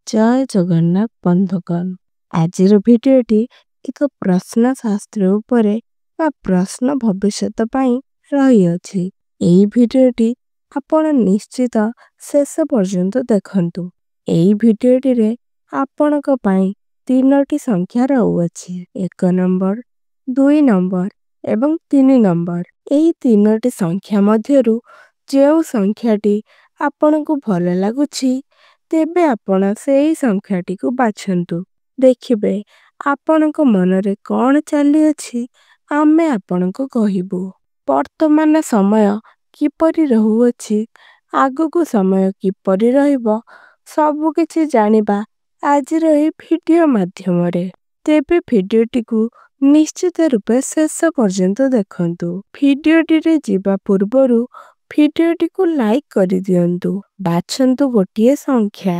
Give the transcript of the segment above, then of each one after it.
ଜୟ ଜଗନ୍ନାଥ ବନ୍ଧୁଗଣ। ଆଜିର ଭିଡ଼ିଓଟି ଏକ ପ୍ରଶ୍ନ ଶାସ୍ତ୍ର ଉପରେ ବା ପ୍ରଶ୍ନ ଭବିଷ୍ୟତ ପାଇଁ ରହିଅଛି। ଏହି ଭିଡ଼ିଓଟି ଆପଣ ନିଶ୍ଚିତ ଶେଷ ପର୍ଯ୍ୟନ୍ତ ଦେଖନ୍ତୁ। ଏହି ଭିଡ଼ିଓଟିରେ ଆପଣଙ୍କ ପାଇଁ 3ଟି ସଂଖ୍ୟା ରହୁଅଛି, 1 ନମ୍ବର, 2 ନମ୍ବର ଏବଂ 3 ନମ୍ବର। ଏହି 3ଟି ସଂଖ୍ୟା ମଧ୍ୟରୁ ଯେଉଁ ସଂଖ୍ୟାଟି ଆପଣଙ୍କୁ ଭଲ ଲାଗୁଛି ତେବେ ଆପଣ ସେହି ସଂଖ୍ୟାଟିକୁ ବାଛନ୍ତୁ। ଦେଖିବେ ଆପଣଙ୍କ ମନରେ କ'ଣ ଚାଲିଅଛି ଆମେ ଆପଣଙ୍କୁ କହିବୁ। ବର୍ତ୍ତମାନ ସମୟ କିପରି ରହୁଅଛି, ଆଗକୁ ସମୟ କିପରି ରହିବ, ସବୁକିଛି ଜାଣିବା ଆଜିର ଏହି ଭିଡ଼ିଓ ମାଧ୍ୟମରେ। ତେବେ ଭିଡ଼ିଓଟିକୁ ନିଶ୍ଚିତ ରୂପେ ଶେଷ ପର୍ଯ୍ୟନ୍ତ ଦେଖନ୍ତୁ। ଭିଡ଼ିଓଟିରେ ଯିବା ପୂର୍ବରୁ ଭିଡ଼ିଓଟିକୁ ଲାଇକ୍ କରିଦିଅନ୍ତୁ। ବାଛନ୍ତୁ ଗୋଟିଏ ସଂଖ୍ୟା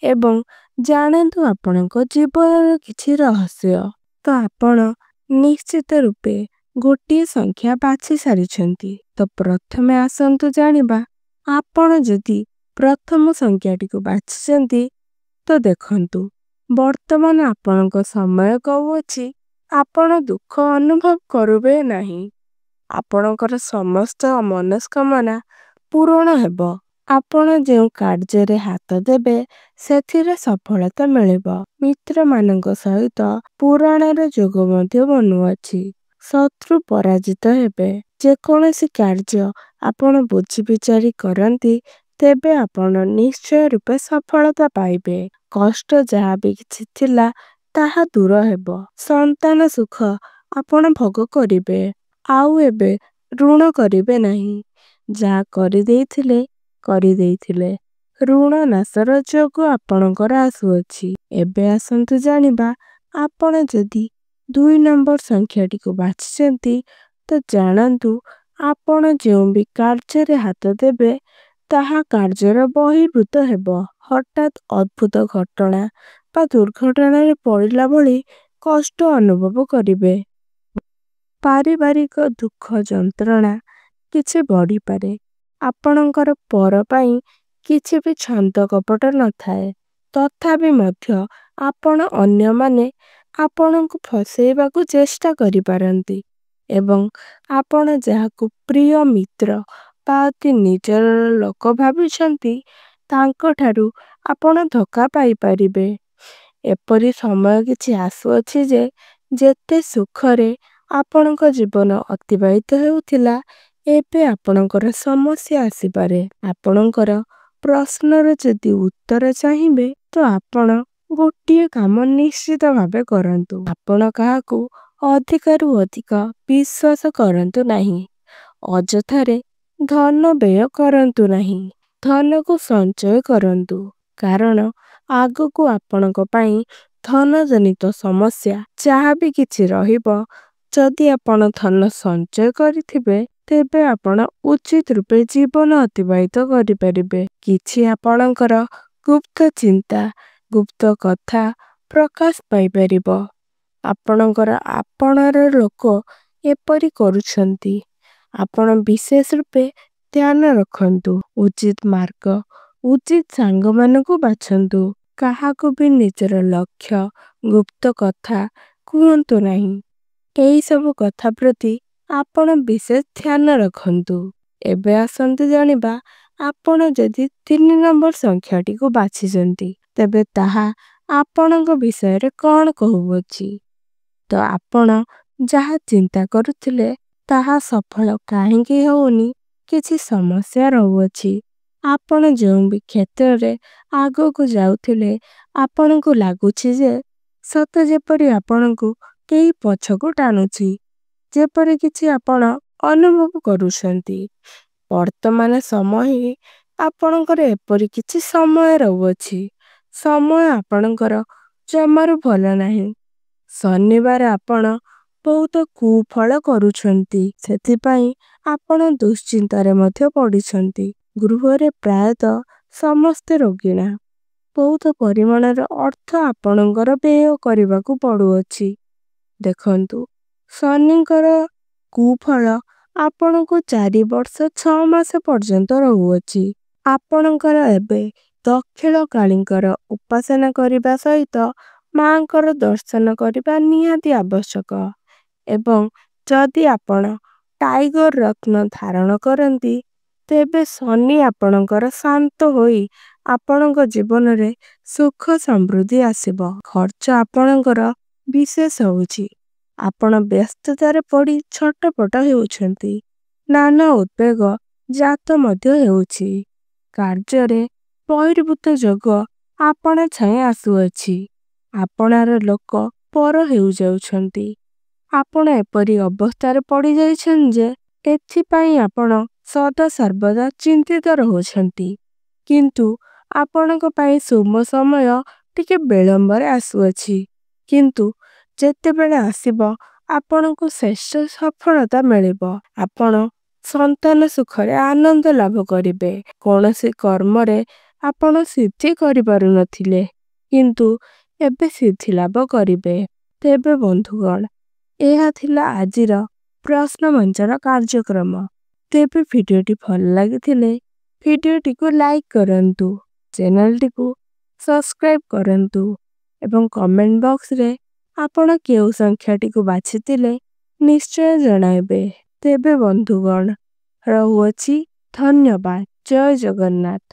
ଏବଂ ଜାଣନ୍ତୁ ଆପଣଙ୍କ ଜୀବନର କିଛି ରହସ୍ୟ। ତ ଆପଣ ନିଶ୍ଚିତ ରୂପେ ଗୋଟିଏ ସଂଖ୍ୟା ବାଛି ସାରିଛନ୍ତି। ତ ପ୍ରଥମେ ଆସନ୍ତୁ ଜାଣିବା, ଆପଣ ଯଦି ପ୍ରଥମ ସଂଖ୍ୟାଟିକୁ ବାଛିଛନ୍ତି ତ ଦେଖନ୍ତୁ ବର୍ତ୍ତମାନ ଆପଣଙ୍କ ସମୟ କହୁଅଛି ଆପଣ ଦୁଃଖ ଅନୁଭବ କରିବେ ନାହିଁ। ଆପଣଙ୍କର ସମସ୍ତ ମନସ୍କାମନା ପୂରଣ ହେବ। ଆପଣ ଯେଉଁ କାର୍ଯ୍ୟରେ ହାତ ଦେବେ ସେଥିରେ ସଫଳତା ମିଳିବ। ମିତ୍ରମାନଙ୍କ ସହିତ ପୁରାଣର ଯୋଗ ମଧ୍ୟ ବନୁଅଛି। ଶତ୍ରୁ ପରାଜିତ ହେବେ। ଯେକୌଣସି କାର୍ଯ୍ୟ ଆପଣ ବୁଝି ବିଚାରି କରନ୍ତି ତେବେ ଆପଣ ନିଶ୍ଚୟ ରୂପେ ସଫଳତା ପାଇବେ। କଷ୍ଟ ଯାହା ବି କିଛି ଥିଲା ତାହା ଦୂର ହେବ। ସନ୍ତାନ ସୁଖ ଆପଣ ଭୋଗ କରିବେ। ଆଉ ଏବେ ଋଣ କରିବେ ନାହିଁ। ଯାହା କରିଦେଇଥିଲେ ଋଣ ନାଶର ଯୋଗ ଆପଣଙ୍କର ଆସୁଅଛି। ଏବେ ଆସନ୍ତୁ ଜାଣିବା, ଆପଣ ଯଦି 2 ନମ୍ବର ସଂଖ୍ୟାଟିକୁ ବାଛିଛନ୍ତି ତ ଜାଣନ୍ତୁ ଆପଣ ଯେଉଁ ବି କାର୍ଯ୍ୟରେ ହାତ ଦେବେ ତାହା କାର୍ଯ୍ୟର ବହିର୍ଭୂତ ହେବ। ହଠାତ୍ ଅଦ୍ଭୁତ ଘଟଣା ବା ଦୁର୍ଘଟଣାରେ ପଡ଼ିଲା ଭଳି କଷ୍ଟ ଅନୁଭବ କରିବେ। ପାରିବାରିକ ଦୁଃଖ ଯନ୍ତ୍ରଣା କିଛି ବଢ଼ିପାରେ। ଆପଣଙ୍କର ପର ପାଇଁ କିଛି ବି ଛନ୍ଦ କପଟ ନଥାଏ। ତଥାପି ମଧ୍ୟ ଆପଣ ଅନ୍ୟମାନେ ଆପଣଙ୍କୁ ଫସେଇବାକୁ ଚେଷ୍ଟା କରିପାରନ୍ତି ଏବଂ ଆପଣ ଯାହାକୁ ପ୍ରିୟ ମିତ୍ର ବା ଅତି ନିଜର ଲୋକ ଭାବିଛନ୍ତି ତାଙ୍କଠାରୁ ଆପଣ ଧୋକା ପାଇପାରିବେ। ଏପରି ସମୟ କିଛି ଆସୁଅଛି ଯେ ଯେତେ ସୁଖରେ ଆପଣଙ୍କ ଜୀବନ ଅତିବାହିତ ହେଉଥିଲା ଏବେ ଆପଣଙ୍କର ସମସ୍ୟା ଆସିପାରେ। ଆପଣଙ୍କର ପ୍ରଶ୍ନର ଯଦି ଉତ୍ତର ଚାହିଁବେ ତ ଆପଣ ଗୋଟିଏ କାମ ନିଶ୍ଚିତ ଭାବେ କରନ୍ତୁ। ଆପଣ କାହାକୁ ଅଧିକରୁ ଅଧିକ ବିଶ୍ୱାସ କରନ୍ତୁ ନାହିଁ। ଅଯଥାରେ ଧନ ବ୍ୟୟ କରନ୍ତୁ ନାହିଁ। ଧନକୁ ସଞ୍ଚୟ କରନ୍ତୁ, କାରଣ ଆଗକୁ ଆପଣଙ୍କ ପାଇଁ ଧନଜନିତ ସମସ୍ୟା ଯାହା ବି କିଛି ରହିବ। ଯଦି ଆପଣ ଧନ ସଞ୍ଚୟ କରିଥିବେ ତେବେ ଆପଣ ଉଚିତ ରୂପେ ଜୀବନ ଅତିବାହିତ କରିପାରିବେ। କିଛି ଆପଣଙ୍କର ଗୁପ୍ତ ଚିନ୍ତା, ଗୁପ୍ତ କଥା ପ୍ରକାଶ ପାଇପାରିବ। ଆପଣଙ୍କର ଆପଣାର ଲୋକ ଏପରି କରୁଛନ୍ତି। ଆପଣ ବିଶେଷ ରୂପେ ଧ୍ୟାନ ରଖନ୍ତୁ। ଉଚିତ ମାର୍ଗ, ଉଚିତ ସାଙ୍ଗମାନଙ୍କୁ ବାଛନ୍ତୁ। କାହାକୁ ବି ନିଜର ଲକ୍ଷ୍ୟ, ଗୁପ୍ତ କଥା କୁହନ୍ତୁ ନାହିଁ। ଏହିସବୁ କଥା ପ୍ରତି ଆପଣ ବିଶେଷ ଧ୍ୟାନ ରଖନ୍ତୁ। ଏବେ ଆସନ୍ତୁ ଜାଣିବା, ଆପଣ ଯଦି 3 ନମ୍ବର ସଂଖ୍ୟାଟିକୁ ବାଛିଛନ୍ତି ତେବେ ତାହା ଆପଣଙ୍କ ବିଷୟରେ କ'ଣ କହୁଅଛି। ତ ଆପଣ ଯାହା ଚିନ୍ତା କରୁଥିଲେ ତାହା ସଫଳ କାହିଁକି ହେଉନି, କିଛି ସମସ୍ୟା ରହୁଅଛି। ଆପଣ ଯେଉଁ ବି କ୍ଷେତ୍ରରେ ଆଗକୁ ଯାଉଥିଲେ ଆପଣଙ୍କୁ ଲାଗୁଛି ଯେ ସତ ଯେପରି ଆପଣଙ୍କୁ କେହି ପଛକୁ ଟାଣୁଛି, ଯେପରି କିଛି ଆପଣ ଅନୁଭବ କରୁଛନ୍ତି। ବର୍ତ୍ତମାନ ସମୟ ହିଁ ଆପଣଙ୍କର ଏପରି କିଛି ସମୟ ରହୁଅଛି। ସମୟ ଆପଣଙ୍କର ଜମାରୁ ଭଲ ନାହିଁ। ଶନିବାର ଆପଣ ବହୁତ କୁଫଳ କରୁଛନ୍ତି। ସେଥିପାଇଁ ଆପଣ ଦୁଶ୍ଚିନ୍ତାରେ ମଧ୍ୟ ପଡ଼ିଛନ୍ତି। ଗୃହରେ ପ୍ରାୟତଃ ସମସ୍ତେ ରୋଗୀଣା। ବହୁତ ପରିମାଣର ଅର୍ଥ ଆପଣଙ୍କର ବ୍ୟୟ କରିବାକୁ ପଡ଼ୁଅଛି। ଦେଖନ୍ତୁ ଶନିଙ୍କର କୁଫଳ ଆପଣଙ୍କୁ 4 ବର୍ଷ 6 ମାସ ପର୍ଯ୍ୟନ୍ତ ରହୁଅଛି। ଆପଣଙ୍କର ଏବେ ଦକ୍ଷିଣ କାଳୀଙ୍କର ଉପାସନା କରିବା ସହିତ ମାଙ୍କର ଦର୍ଶନ କରିବା ନିହାତି ଆବଶ୍ୟକ। ଏବଂ ଯଦି ଆପଣ ଟାଇଗର ରତ୍ନ ଧାରଣ କରନ୍ତି ତେବେ ଶନି ଆପଣଙ୍କର ଶାନ୍ତ ହୋଇ ଆପଣଙ୍କ ଜୀବନରେ ସୁଖ ସମୃଦ୍ଧି ଆସିବ। ଖର୍ଚ୍ଚ ଆପଣଙ୍କର ବିଶେଷ ହେଉଛି। ଆପଣ ବ୍ୟସ୍ତତାରେ ପଡ଼ି ଛଟପଟ ହେଉଛନ୍ତି। ନାନା ଉଦ୍ବେଗ ଜାତ ମଧ୍ୟ ହେଉଛି। କାର୍ଯ୍ୟରେ ବହିର୍ଭୂତ ଯୋଗ ଆପଣା ଛାଏଁ ଆସୁଅଛି। ଆପଣାର ଲୋକ ପର ହେଉଯାଉଛନ୍ତି। ଆପଣ ଏପରି ଅବସ୍ଥାରେ ପଡ଼ିଯାଇଛନ୍ତି ଯେ ଏଥିପାଇଁ ଆପଣ ସଦା ସର୍ବଦା ଚିନ୍ତିତ ରହୁଛନ୍ତି। କିନ୍ତୁ ଆପଣଙ୍କ ପାଇଁ ଶୁଭ ସମୟ ଟିକେ ବିଳମ୍ବରେ ଆସୁଅଛି। କିନ୍ତୁ ଯେତେବେଳେ ଆସିବ ଆପଣଙ୍କୁ ଶ୍ରେଷ୍ଠ ସଫଳତା ମିଳିବ। ଆପଣ ସନ୍ତାନ ସୁଖରେ ଆନନ୍ଦ ଲାଭ କରିବେ। କୌଣସି କର୍ମରେ ଆପଣ ସିଦ୍ଧି କରିପାରୁନଥିଲେ କିନ୍ତୁ ଏବେ ସିଦ୍ଧି ଲାଭ କରିବେ। ତେବେ ବନ୍ଧୁଗଣ, ଏହା ଥିଲା ଆଜିର ପ୍ରଶ୍ନମଞ୍ଚନ କାର୍ଯ୍ୟକ୍ରମ। ତେବେ ଭିଡ଼ିଓଟି ଭଲ ଲାଗିଥିଲେ ଭିଡ଼ିଓଟିକୁ ଲାଇକ୍ କରନ୍ତୁ, ଚ୍ୟାନେଲଟିକୁ ସବସ୍କ୍ରାଇବ୍ କରନ୍ତୁ ଏବଂ କମେଣ୍ଟ ବକ୍ସରେ ଆପଣ କେଉଁ ସଂଖ୍ୟାଟିକୁ ବାଛିଥିଲେ ନିଶ୍ଚୟ ଜଣାଇବେ। ତେବେ ବନ୍ଧୁଗଣ ରହୁଅଛି। ଧନ୍ୟବାଦ। ଜୟ ଜଗନ୍ନାଥ।